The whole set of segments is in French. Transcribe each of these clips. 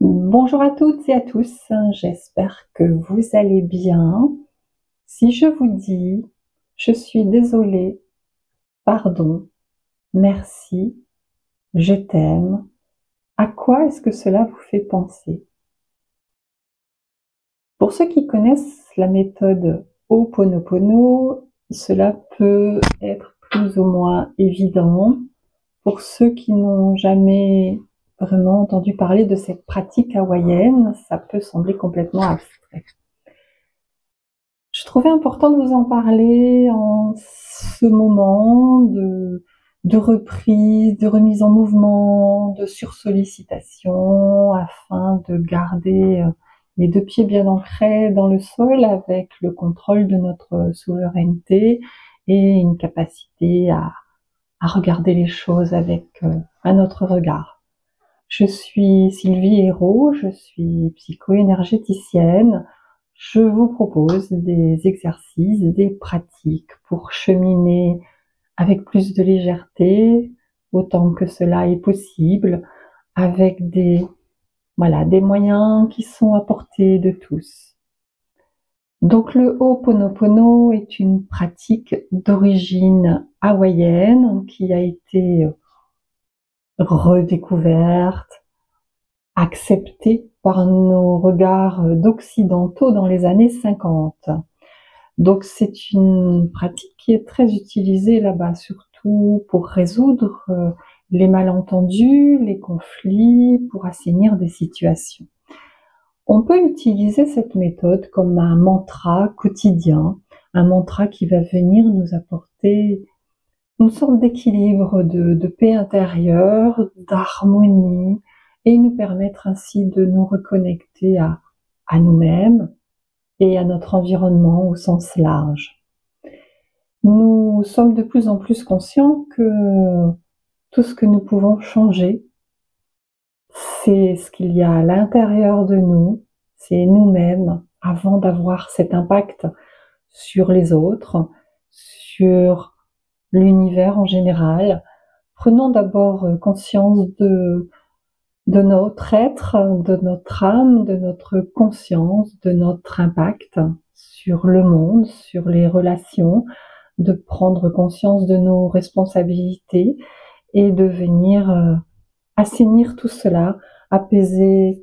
Bonjour à toutes et à tous, j'espère que vous allez bien. Si je vous dis je suis désolée, pardon, merci, je t'aime, à quoi est-ce que cela vous fait penser? Pour ceux qui connaissent la méthode Ho'oponopono, cela peut être plus ou moins évident. Pour ceux qui n'ont jamais vraiment entendu parler de cette pratique hawaïenne, ça peut sembler complètement abstrait. Je trouvais important de vous en parler en ce moment de reprise, de remise en mouvement, de sursollicitation, afin de garder les deux pieds bien ancrés dans le sol avec le contrôle de notre souveraineté et une capacité à regarder les choses avec un autre regard. Je suis Sylvie Hérault, je suis psycho-énergéticienne. Je vous propose des exercices, des pratiques pour cheminer avec plus de légèreté, autant que cela est possible, avec des moyens qui sont à portée de tous. Donc le Ho'oponopono est une pratique d'origine hawaïenne qui a été redécouverte, acceptée par nos regards d'occidentaux dans les années 50. Donc c'est une pratique qui est très utilisée là-bas, surtout pour résoudre les malentendus, les conflits, pour assainir des situations. On peut utiliser cette méthode comme un mantra quotidien, un mantra qui va venir nous apporter une sorte d'équilibre, de paix intérieure, d'harmonie, et nous permettre ainsi de nous reconnecter à nous-mêmes et à notre environnement au sens large. Nous sommes de plus en plus conscients que tout ce que nous pouvons changer, c'est ce qu'il y a à l'intérieur de nous, c'est nous-mêmes, avant d'avoir cet impact sur les autres, sur l'univers en général. Prenons d'abord conscience de notre être, de notre âme, de notre conscience, de notre impact sur le monde, sur les relations, de prendre conscience de nos responsabilités et de venir assainir tout cela, apaiser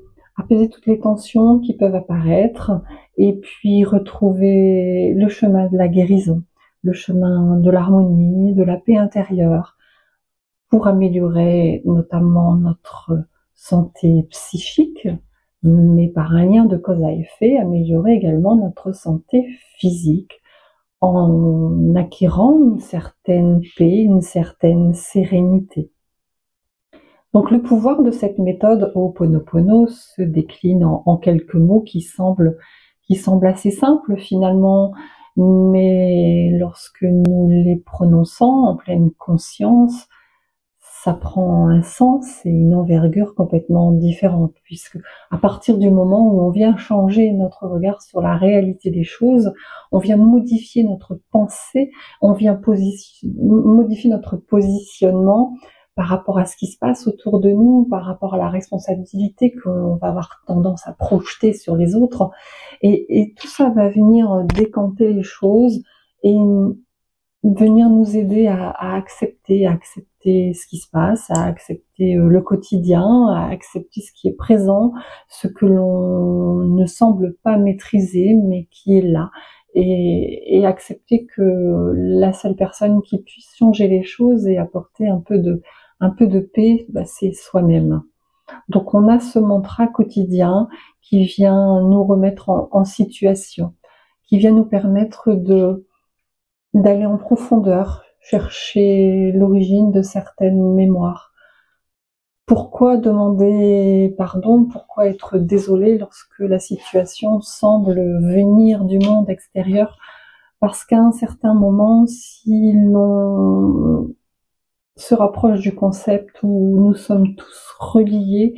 toutes les tensions qui peuvent apparaître et puis retrouver le chemin de la guérison, le chemin de l'harmonie, de la paix intérieure pour améliorer notamment notre santé psychique, mais par un lien de cause à effet, améliorer également notre santé physique en acquérant une certaine paix, une certaine sérénité. Donc le pouvoir de cette méthode Ho'oponopono se décline en quelques mots qui semblent assez simples finalement, mais lorsque nous les prononçons en pleine conscience, ça prend un sens et une envergure complètement différente, puisque à partir du moment où on vient changer notre regard sur la réalité des choses, on vient modifier notre pensée, on vient modifier notre positionnement par rapport à ce qui se passe autour de nous, par rapport à la responsabilité qu'on va avoir tendance à projeter sur les autres, et tout ça va venir décanter les choses et venir nous aider à accepter ce qui se passe, à accepter le quotidien, à accepter ce qui est présent, ce que l'on ne semble pas maîtriser, mais qui est là, et accepter que la seule personne qui puisse changer les choses et apporter un peu de paix, c'est soi-même. Donc on a ce mantra quotidien qui vient nous remettre en situation, qui vient nous permettre d'aller en profondeur, chercher l'origine de certaines mémoires. Pourquoi demander pardon? Pourquoi être désolé lorsque la situation semble venir du monde extérieur? Parce qu'à un certain moment, si l'on se rapproche du concept où nous sommes tous reliés,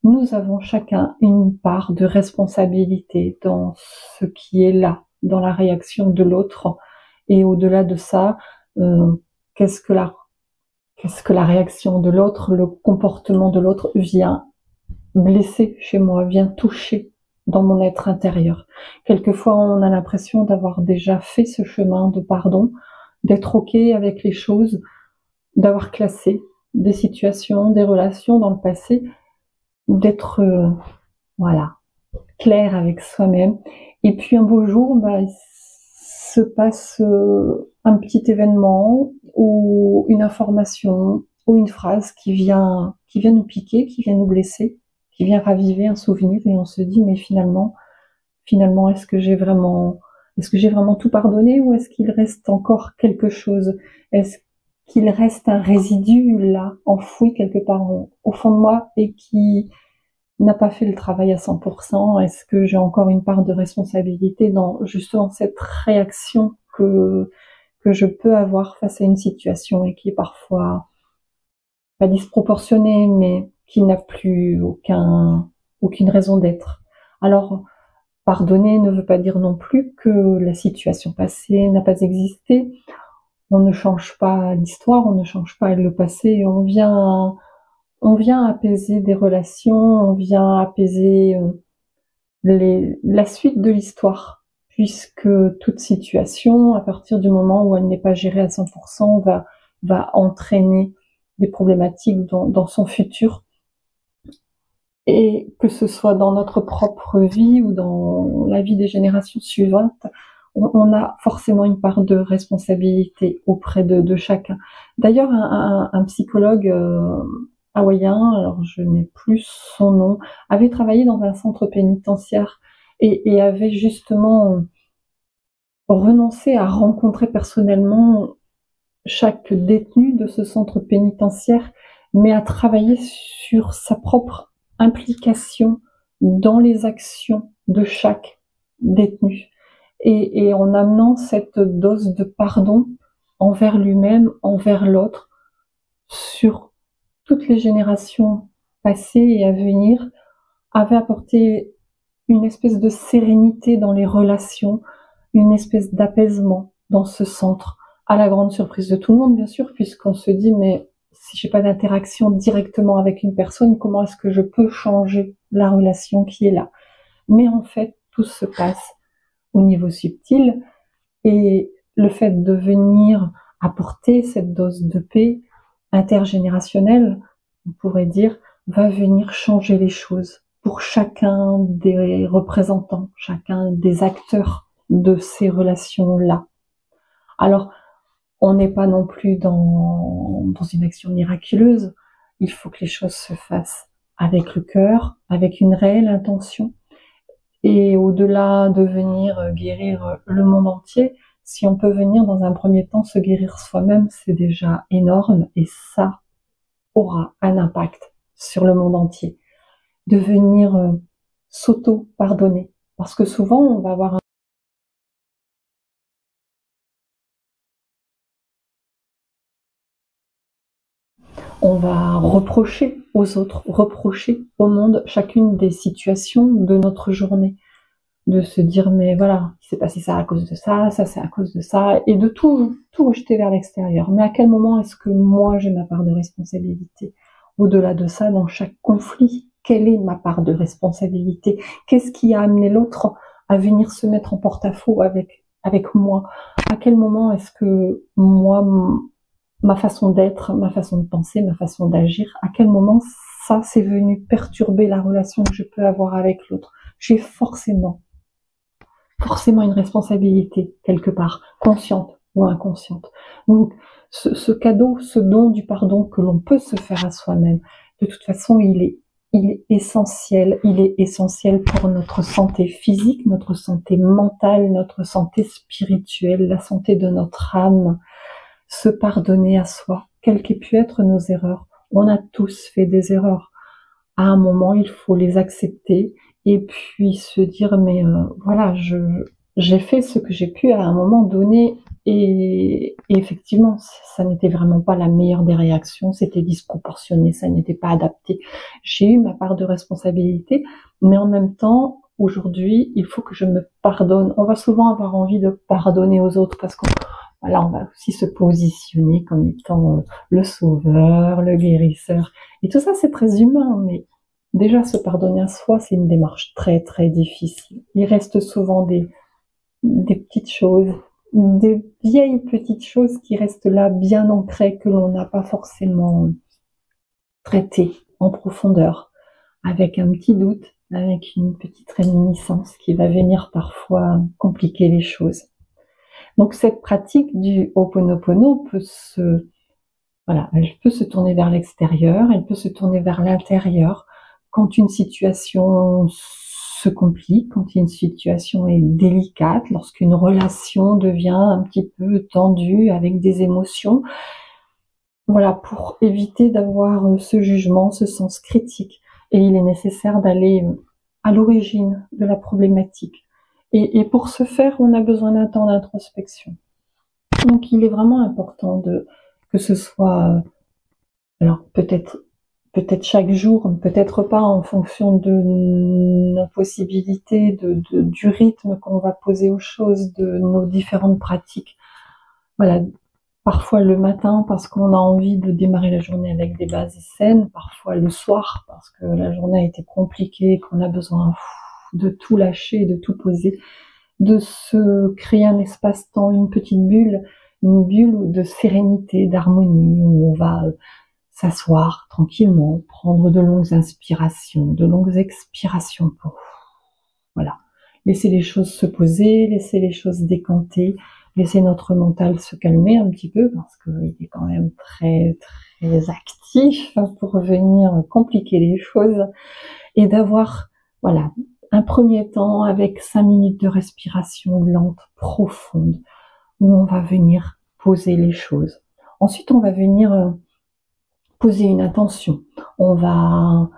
nous avons chacun une part de responsabilité dans ce qui est là, dans la réaction de l'autre. Et au-delà de ça, qu'est-ce que la réaction de l'autre, le comportement de l'autre vient blesser chez moi, vient toucher dans mon être intérieur. Quelquefois, on a l'impression d'avoir déjà fait ce chemin de pardon, d'être OK avec les choses, d'avoir classé des situations, des relations dans le passé, d'être voilà, clair avec soi-même. Et puis un beau jour, il se passe un petit événement ou une information ou une phrase qui vient nous piquer, qui vient nous blesser, qui vient raviver un souvenir, et on se dit mais finalement, est-ce que j'ai vraiment tout pardonné, ou est-ce qu'il reste encore quelque chose? Est-ce qu'il reste un résidu là, enfoui quelque part au fond de moi, et qui n'a pas fait le travail à 100%? Est-ce que j'ai encore une part de responsabilité dans justement cette réaction que je peux avoir face à une situation, et qui est parfois pas disproportionnée, mais qui n'a plus aucune raison d'être? Alors, pardonner ne veut pas dire non plus que la situation passée n'a pas existé. On ne change pas l'histoire, on ne change pas le passé, on vient apaiser des relations, on vient apaiser la suite de l'histoire, puisque toute situation, à partir du moment où elle n'est pas gérée à 100%, va entraîner des problématiques dans son futur. Et que ce soit dans notre propre vie ou dans la vie des générations suivantes, on a forcément une part de responsabilité auprès de chacun. D'ailleurs, un psychologue hawaïen, alors je n'ai plus son nom, avait travaillé dans un centre pénitentiaire et avait justement renoncé à rencontrer personnellement chaque détenu de ce centre pénitentiaire, mais à travailler sur sa propre implication dans les actions de chaque détenu, et en amenant cette dose de pardon envers lui-même, envers l'autre, sur toutes les générations passées et à venir, avait apporté une espèce de sérénité dans les relations, une espèce d'apaisement dans ce centre, à la grande surprise de tout le monde, bien sûr, puisqu'on se dit, mais si j'ai pas d'interaction directement avec une personne, comment est-ce que je peux changer la relation qui est là? Mais en fait, tout se passe au niveau subtil, et le fait de venir apporter cette dose de paix intergénérationnelle, on pourrait dire, va venir changer les choses pour chacun des représentants, chacun des acteurs de ces relations-là. Alors, on n'est pas non plus dans une action miraculeuse. Il faut que les choses se fassent avec le cœur, avec une réelle intention. Et au-delà de venir guérir le monde entier, si on peut venir dans un premier temps se guérir soi-même, c'est déjà énorme, et ça aura un impact sur le monde entier. De venir s'auto-pardonner. Parce que souvent, on va avoir on va reprocher aux autres, reprocher au monde chacune des situations de notre journée. De se dire, mais voilà, il s'est passé ça à cause de ça, ça c'est à cause de ça, et de tout rejeter vers l'extérieur. Mais à quel moment est-ce que moi j'ai ma part de responsabilité? Au-delà de ça, dans chaque conflit, quelle est ma part de responsabilité? Qu'est-ce qui a amené l'autre à venir se mettre en porte-à-faux avec moi? À quel moment est-ce que moi, ma façon d'être, ma façon de penser, ma façon d'agir, à quel moment ça c'est venu perturber la relation que je peux avoir avec l'autre? J'ai forcément une responsabilité quelque part, consciente ou inconsciente. Donc ce cadeau, ce don du pardon que l'on peut se faire à soi-même, de toute façon il est essentiel. Il est essentiel pour notre santé physique, notre santé mentale, notre santé spirituelle, la santé de notre âme. Se pardonner à soi, quelles qu'aient pu être nos erreurs. On a tous fait des erreurs. À un moment, il faut les accepter, et puis se dire, mais voilà, j'ai fait ce que j'ai pu à un moment donné, et effectivement, ça n'était vraiment pas la meilleure des réactions, c'était disproportionné, ça n'était pas adapté. J'ai eu ma part de responsabilité, mais en même temps, aujourd'hui, il faut que je me pardonne. On va souvent avoir envie de pardonner aux autres parce qu'on voilà, on va aussi se positionner comme étant le sauveur, le guérisseur. Et tout ça, c'est très humain, mais Déjà, se pardonner à soi, c'est une démarche très très difficile. Il reste souvent des petites choses, des vieilles petites choses qui restent là bien ancrées, que l'on n'a pas forcément traitées en profondeur, avec un petit doute, avec une petite réminiscence qui va venir parfois compliquer les choses. Donc cette pratique du Ho'oponopono elle peut se tourner vers l'extérieur, elle peut se tourner vers l'intérieur quand une situation se complique, quand une situation est délicate, lorsqu'une relation devient un petit peu tendue avec des émotions. Voilà, pour éviter d'avoir ce jugement, ce sens critique. Et il est nécessaire d'aller à l'origine de la problématique. Et pour ce faire, on a besoin d'un temps d'introspection. Donc il est vraiment important que ce soit, alors peut-être chaque jour, peut-être pas en fonction de nos possibilités, du rythme qu'on va poser aux choses, de nos différentes pratiques. Voilà, parfois le matin parce qu'on a envie de démarrer la journée avec des bases saines, parfois le soir parce que la journée a été compliquée, qu'on a besoin de tout lâcher, de tout poser, de se créer un espace-temps, une bulle de sérénité, d'harmonie, où on va s'asseoir tranquillement, prendre de longues inspirations, de longues expirations pour, voilà, laisser les choses se poser, laisser les choses décanter, laisser notre mental se calmer un petit peu parce qu'il est quand même très très actif pour venir compliquer les choses, et d'avoir, voilà, un premier temps avec 5 minutes de respiration lente, profonde, où on va venir poser les choses. Ensuite, on va venir poser une intention. On va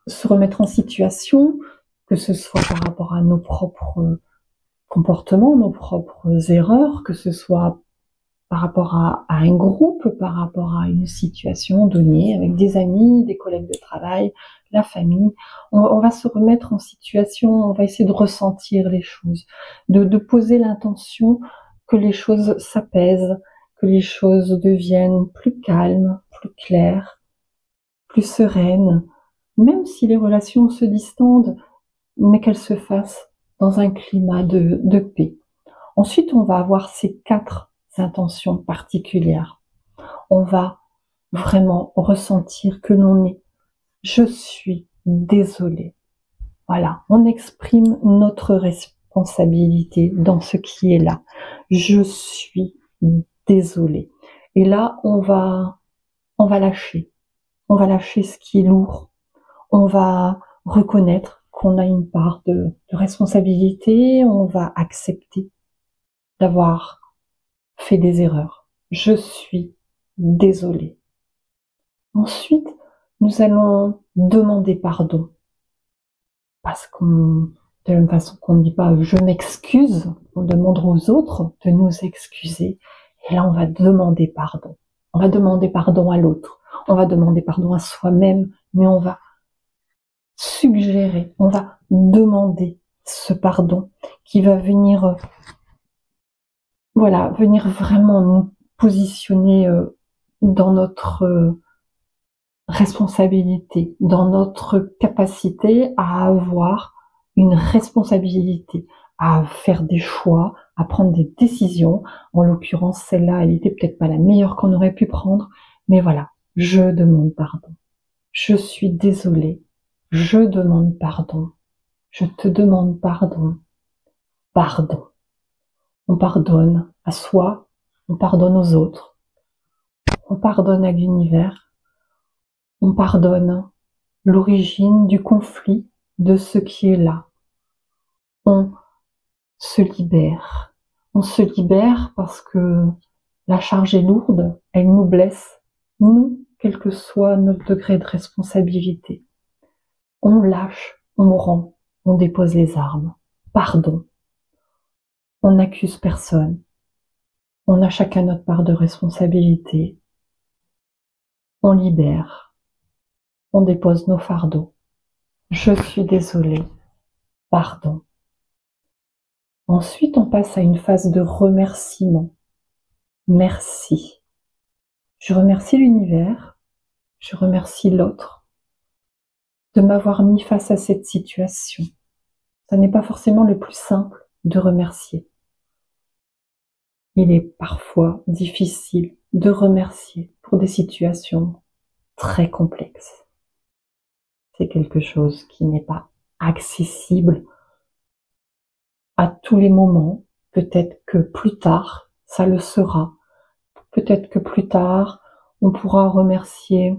se remettre en situation, que ce soit par rapport à nos propres comportements, nos propres erreurs, que ce soit par rapport à un groupe, par rapport à une situation donnée, avec des amis, des collègues de travail, la famille. On va se remettre en situation, on va essayer de ressentir les choses, de poser l'intention que les choses s'apaisent, que les choses deviennent plus calmes, plus claires, plus sereines, même si les relations se distendent, mais qu'elles se fassent dans un climat de paix. Ensuite, on va avoir ces 4 intentions particulières. On va vraiment ressentir que l'on est « je suis désolé ». Voilà, on exprime notre responsabilité dans ce qui est là. Je suis désolé. Et là, on va lâcher. On va lâcher ce qui est lourd. On va reconnaître qu'on a une part de responsabilité. On va accepter d'avoir fait des erreurs. Je suis désolée. Ensuite, nous allons demander pardon. Parce de la même façon qu'on ne dit pas je m'excuse, on demande aux autres de nous excuser. Et là, on va demander pardon. On va demander pardon à l'autre. On va demander pardon à soi-même, mais on va suggérer, on va demander ce pardon qui va venir, venir vraiment nous positionner dans notre responsabilité, dans notre capacité à avoir une responsabilité, à faire des choix, à prendre des décisions. En l'occurrence, celle-là, elle était peut-être pas la meilleure qu'on aurait pu prendre, mais voilà, je demande pardon. Je suis désolée. Je demande pardon. Je te demande pardon. Pardon. On pardonne à soi, on pardonne aux autres, on pardonne à l'univers, on pardonne l'origine du conflit, de ce qui est là. On se libère. On se libère parce que la charge est lourde, elle nous blesse, nous, quel que soit notre degré de responsabilité. On lâche, on rend, on dépose les armes. Pardon. On n'accuse personne. On a chacun notre part de responsabilité. On libère. On dépose nos fardeaux. Je suis désolée. Pardon. Ensuite, on passe à une phase de remerciement. Merci. Je remercie l'univers. Je remercie l'autre. de m'avoir mis face à cette situation. Ce n'est pas forcément le plus simple de remercier. Il est parfois difficile de remercier pour des situations très complexes. C'est quelque chose qui n'est pas accessible à tous les moments. Peut-être que plus tard, ça le sera. Peut-être que plus tard, on pourra remercier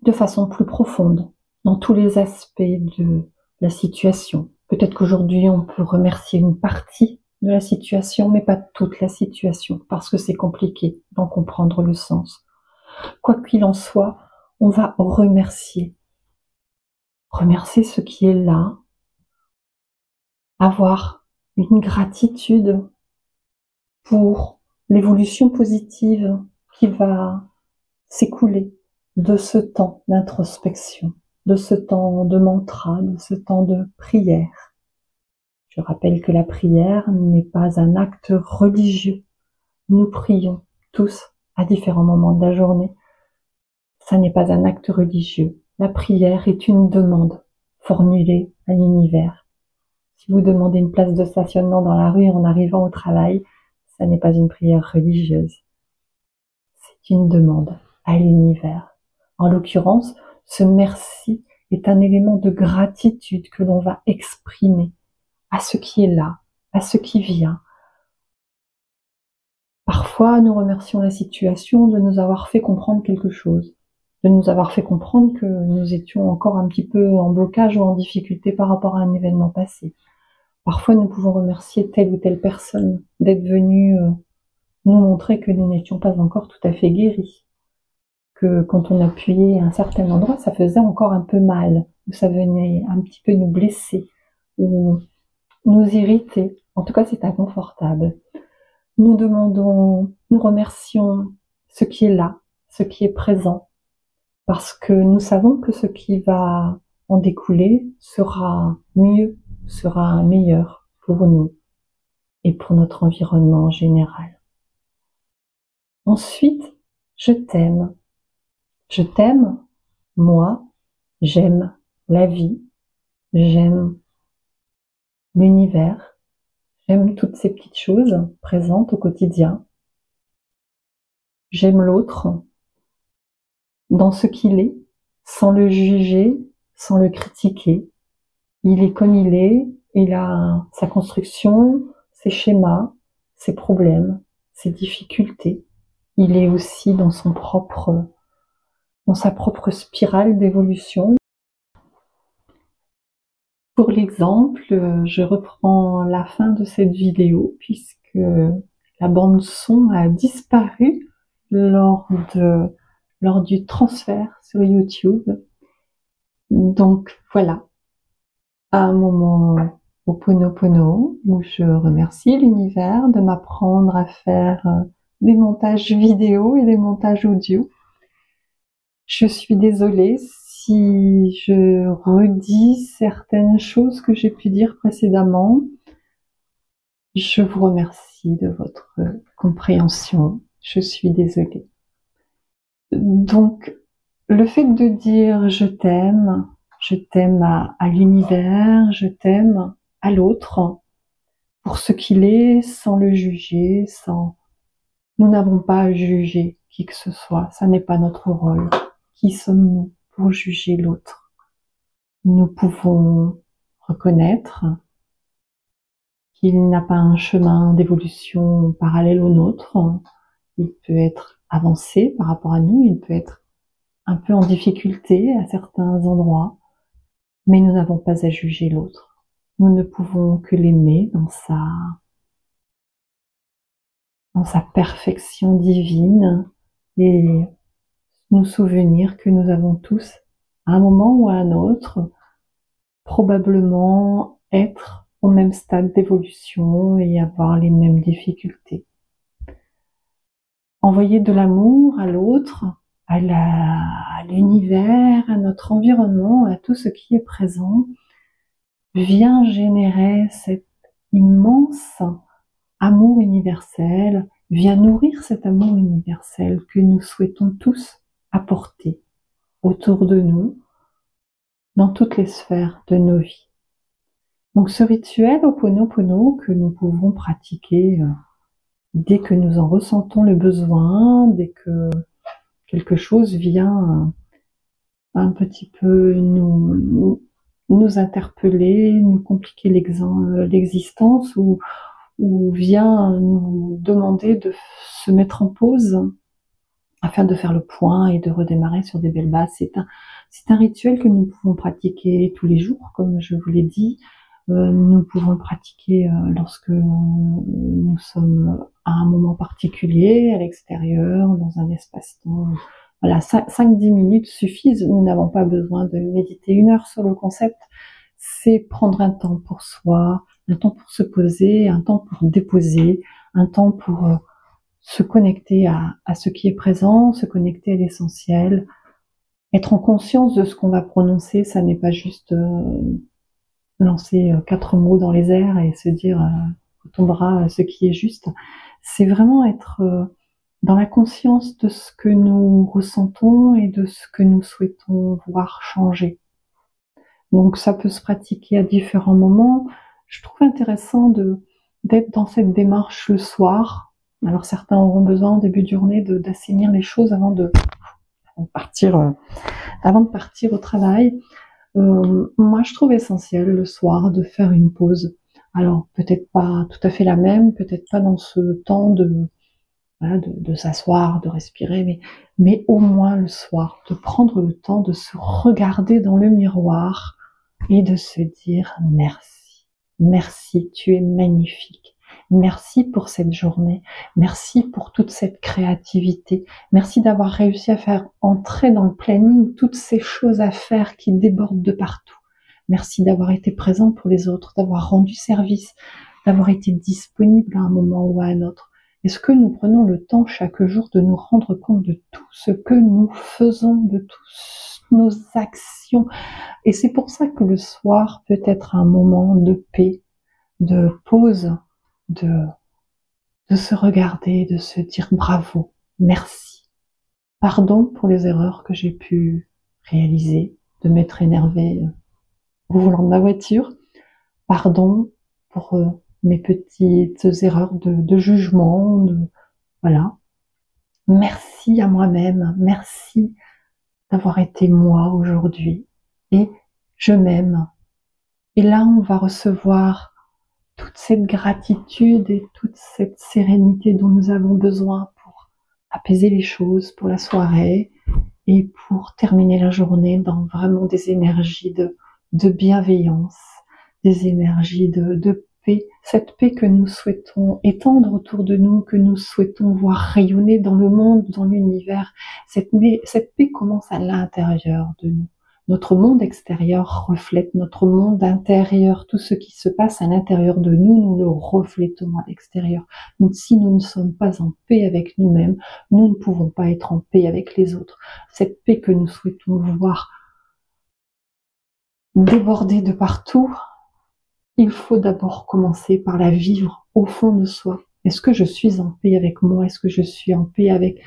de façon plus profonde, dans tous les aspects de la situation. Peut-être qu'aujourd'hui, on peut remercier une partie de la situation, mais pas toute la situation, parce que c'est compliqué d'en comprendre le sens. Quoi qu'il en soit, on va remercier. Remercier ce qui est là, avoir une gratitude pour l'évolution positive qui va s'écouler de ce temps d'introspection, de ce temps de mantra, de ce temps de prière. Je rappelle que la prière n'est pas un acte religieux. Nous prions tous à différents moments de la journée. Ça n'est pas un acte religieux. La prière est une demande formulée à l'univers. Si vous demandez une place de stationnement dans la rue en arrivant au travail, ça n'est pas une prière religieuse. C'est une demande à l'univers. En l'occurrence, ce merci est un élément de gratitude que l'on va exprimer à ce qui est là, à ce qui vient. Parfois, nous remercions la situation de nous avoir fait comprendre quelque chose, de nous avoir fait comprendre que nous étions encore un petit peu en blocage ou en difficulté par rapport à un événement passé. Parfois, nous pouvons remercier telle ou telle personne d'être venue nous montrer que nous n'étions pas encore tout à fait guéris, que quand on appuyait à un certain endroit, ça faisait encore un peu mal, ou ça venait un petit peu nous blesser, ou nous irriter. En tout cas, c'est inconfortable. Nous remercions ce qui est là, ce qui est présent, parce que nous savons que ce qui va en découler sera mieux, sera meilleur pour nous et pour notre environnement en général. Ensuite, je t'aime. Je t'aime, moi, j'aime la vie, j'aime l'univers, j'aime toutes ces petites choses présentes au quotidien. J'aime l'autre dans ce qu'il est, sans le juger, sans le critiquer. Il est comme il a sa construction, ses schémas, ses problèmes, ses difficultés. Il est aussi dans sa propre spirale d'évolution. Pour l'exemple, je reprends la fin de cette vidéo puisque la bande son a disparu lors du transfert sur YouTube. Donc voilà, un moment Ho'oponopono où je remercie l'univers de m'apprendre à faire des montages vidéo et des montages audio. Je suis désolée si je redis certaines choses que j'ai pu dire précédemment. Je vous remercie de votre compréhension. Je suis désolée. Donc, le fait de dire je t'aime à l'univers, je t'aime à l'autre, pour ce qu'il est, sans le juger, nous n'avons pas à juger qui que ce soit, ça n'est pas notre rôle. Qui sommes-nous pour juger l'autre? Nous pouvons reconnaître qu'il n'a pas un chemin d'évolution parallèle au nôtre. Il peut être avancé par rapport à nous, il peut être un peu en difficulté à certains endroits, mais nous n'avons pas à juger l'autre. Nous ne pouvons que l'aimer dans sa perfection divine et nous souvenir que nous avons tous, à un moment ou à un autre, probablement être au même stade d'évolution et avoir les mêmes difficultés. Envoyer de l'amour à l'autre, à l'univers, à notre environnement, à tout ce qui est présent, vient générer cet immense amour universel, vient nourrir cet amour universel que nous souhaitons tous apporter autour de nous, dans toutes les sphères de nos vies. Donc ce rituel Ho'oponopono que nous pouvons pratiquer dès que nous en ressentons le besoin, dès que quelque chose vient un petit peu nous interpeller, nous compliquer l'existence ou vient nous demander de se mettre en pause afin de faire le point et de redémarrer sur des belles bases. C'est un rituel que nous pouvons pratiquer tous les jours, comme je vous l'ai dit. Nous pouvons le pratiquer lorsque nous sommes à un moment particulier, à l'extérieur, dans un espace-temps. Voilà, 5-10 minutes suffisent. Nous n'avons pas besoin de méditer 1 heure sur le concept. C'est prendre un temps pour soi, un temps pour se poser, un temps pour déposer, un temps pour se connecter à ce qui est présent, se connecter à l'essentiel, être en conscience de ce qu'on va prononcer. Ça n'est pas juste lancer 4 mots dans les airs et se dire retombera ce qui est juste. C'est vraiment être dans la conscience de ce que nous ressentons et de ce que nous souhaitons voir changer. Donc ça peut se pratiquer à différents moments. Je trouve intéressant d'être dans cette démarche le soir. Alors certains auront besoin en début de journée d'assainir les choses avant de partir au travail. Moi je trouve essentiel le soir de faire une pause. Alors peut-être pas tout à fait la même, peut-être pas dans ce temps de s'asseoir, de respirer, mais au moins le soir, de prendre le temps de se regarder dans le miroir et de se dire merci. Merci, tu es magnifique. Merci pour cette journée. Merci pour toute cette créativité. Merci d'avoir réussi à faire entrer dans le planning toutes ces choses à faire qui débordent de partout. Merci d'avoir été présent pour les autres, d'avoir rendu service, d'avoir été disponible à un moment ou à un autre. Est-ce que nous prenons le temps chaque jour de nous rendre compte de tout ce que nous faisons, de toutes nos actions? Et c'est pour ça que le soir peut être un moment de paix, de pause, de se regarder, de se dire bravo, merci. Pardon pour les erreurs que j'ai pu réaliser, de m'être énervée au volant de ma voiture. Pardon pour mes petites erreurs de jugement, voilà. Merci à moi-même, merci d'avoir été moi aujourd'hui. Et je m'aime. Et là, on va recevoir toute cette gratitude et toute cette sérénité dont nous avons besoin pour apaiser les choses pour la soirée et pour terminer la journée dans vraiment des énergies de bienveillance, des énergies de paix, cette paix que nous souhaitons étendre autour de nous, que nous souhaitons voir rayonner dans le monde, dans l'univers. Cette paix commence à l'intérieur de nous. Notre monde extérieur reflète notre monde intérieur. Tout ce qui se passe à l'intérieur de nous, nous le reflétons à l'extérieur. Donc, si nous ne sommes pas en paix avec nous-mêmes, nous ne pouvons pas être en paix avec les autres. Cette paix que nous souhaitons voir déborder de partout, il faut d'abord commencer par la vivre au fond de soi. Est-ce que je suis en paix avec moi? Est-ce que je suis en paix avec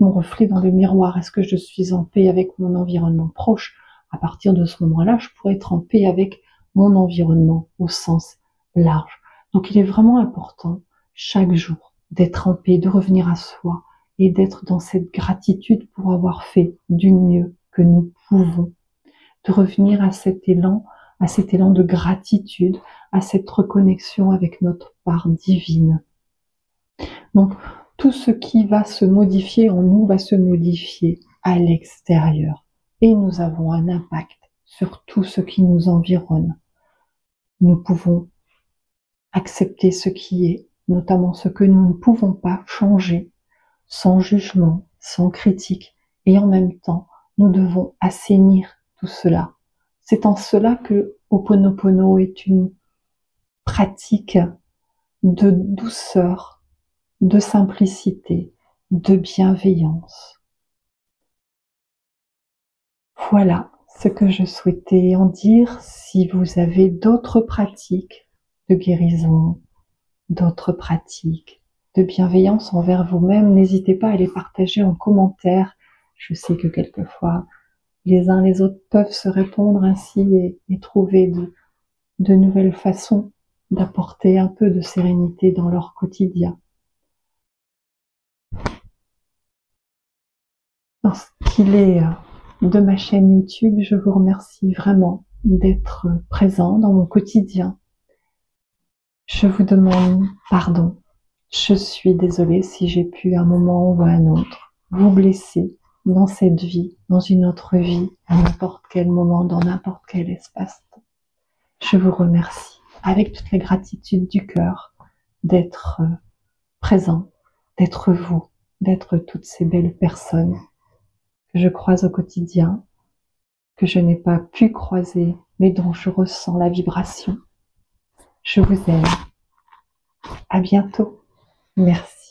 mon reflet dans le miroir? Est-ce que je suis en paix avec mon environnement proche? À partir de ce moment-là, je pourrais être en paix avec mon environnement au sens large. Donc il est vraiment important chaque jour d'être en paix, de revenir à soi et d'être dans cette gratitude pour avoir fait du mieux que nous pouvons. De revenir à cet élan de gratitude, à cette reconnexion avec notre part divine. Donc, tout ce qui va se modifier en nous va se modifier à l'extérieur. Et nous avons un impact sur tout ce qui nous environne. Nous pouvons accepter ce qui est, notamment ce que nous ne pouvons pas changer, sans jugement, sans critique. Et en même temps, nous devons assainir tout cela. C'est en cela que Ho'oponopono est une pratique de douceur, de simplicité, de bienveillance. Voilà ce que je souhaitais en dire. Si vous avez d'autres pratiques de guérison, d'autres pratiques de bienveillance envers vous-même, n'hésitez pas à les partager en commentaire. Je sais que quelquefois, les uns les autres peuvent se répondre ainsi et trouver de nouvelles façons d'apporter un peu de sérénité dans leur quotidien. Dans ce qu'il est de ma chaîne YouTube, je vous remercie vraiment d'être présent dans mon quotidien. Je vous demande pardon. Je suis désolée si j'ai pu à un moment ou à un autre vous blesser dans cette vie, dans une autre vie, à n'importe quel moment, dans n'importe quel espace. Je vous remercie avec toute la gratitude du cœur d'être présent, d'être vous, d'être toutes ces belles personnes que je croise au quotidien, que je n'ai pas pu croiser, mais dont je ressens la vibration. Je vous aime. À bientôt. Merci.